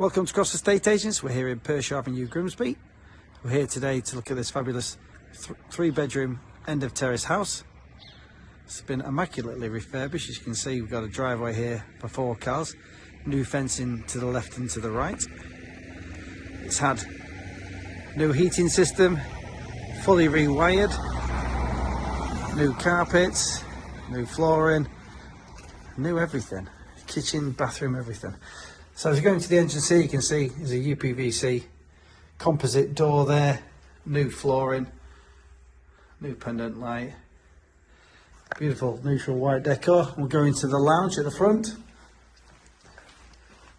Welcome to Crofts Estate Agents. We're here in Pershore Avenue, Grimsby. We're here today to look at this fabulous 3-bedroom end of terrace house. It's been immaculately refurbished. As you can see, we've got a driveway here for 4 cars, new fencing to the left and to the right. It's had new heating system, fully rewired, new carpets, new flooring, new everything, kitchen, bathroom, everything. So as you go into the entrance here, you can see there's a UPVC composite door there, new flooring, new pendant light, beautiful neutral white decor. We'll go into the lounge at the front.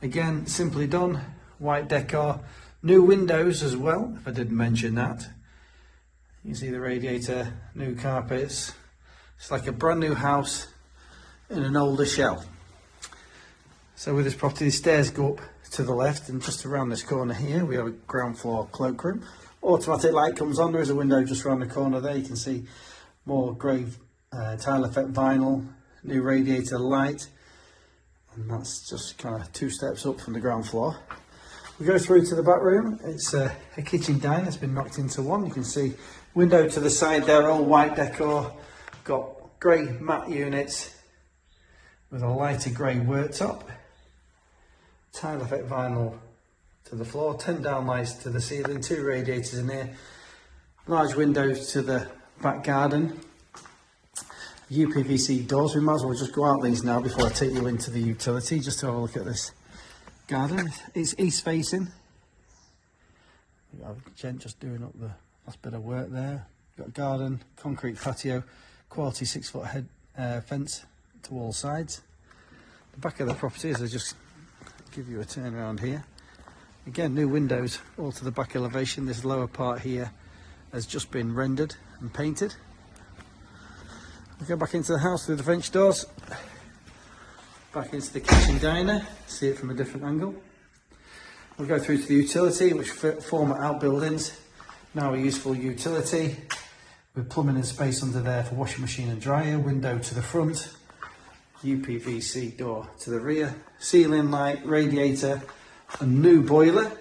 Again, simply done, white decor, new windows as well, if I didn't mention that. You can see the radiator, new carpets. It's like a brand new house in an older shell. So with this property, the stairs go up to the left, and just around this corner here we have a ground floor cloakroom. Automatic light comes on. There is a window just around the corner there. You can see more grey tile effect vinyl, new radiator light, and that's just kind of 2 steps up from the ground floor. We go through to the back room. It's a kitchen diner that's been knocked into one. You can see window to the side there, all white decor, got grey matte units with a lighter grey worktop. Tile effect vinyl to the floor, 10 down lights to the ceiling, 2 radiators in here, large windows to the back garden, UPVC doors. We might as well just go out these now before I take you into the utility, just to have a look at this garden. It's east facing. We've got a gent just doing up the last bit of work there. We've got garden, concrete patio, quality 6-foot head fence to all sides. The back of the property, as I just give you a turn around here, again new windows all to the back elevation. This lower part here has just been rendered and painted. We go back into the house through the French doors, back into the kitchen diner, see it from a different angle. We'll go through to the utility, which former outbuildings, now a useful utility with plumbing and space under there for washing machine and dryer, window to the front, UPVC door to the rear, ceiling light, radiator, a new boiler.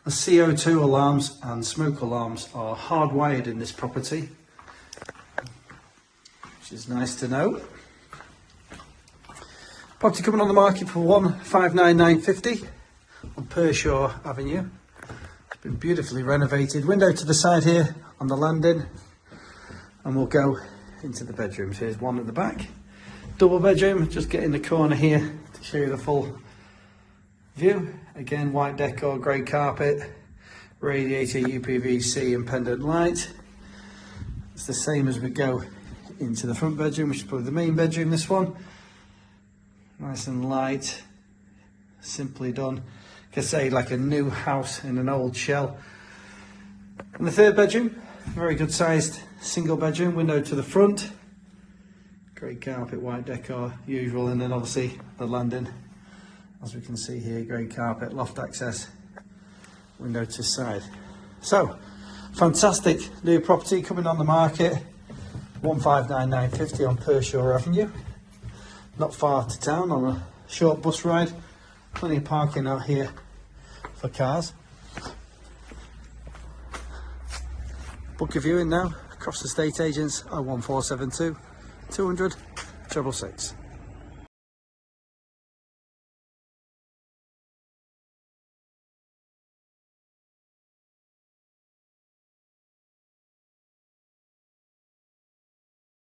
The CO2 alarms and smoke alarms are hardwired in this property, which is nice to know. Property coming on the market for $159,950 on Pershore Avenue. It's been beautifully renovated. Window to the side here on the landing, and we'll go into the bedrooms. Here's one at the back. Double bedroom, just get in the corner here to show you the full view. Again, white decor, grey carpet, radiator, UPVC and pendant light. It's the same as we go into the front bedroom, which is probably the main bedroom, this one. Nice and light, simply done. Like I say, like a new house in an old shell. And the third bedroom, very good sized single bedroom, window to the front. Great carpet, white decor, usual, and then obviously the landing, as we can see here, great carpet, loft access, window to side. So, fantastic new property coming on the market, $159,950 on Pershore Avenue. Not far to town, on a short bus ride, plenty of parking out here for cars. Book a viewing now, Crofts Estate Agents 01472 200 666.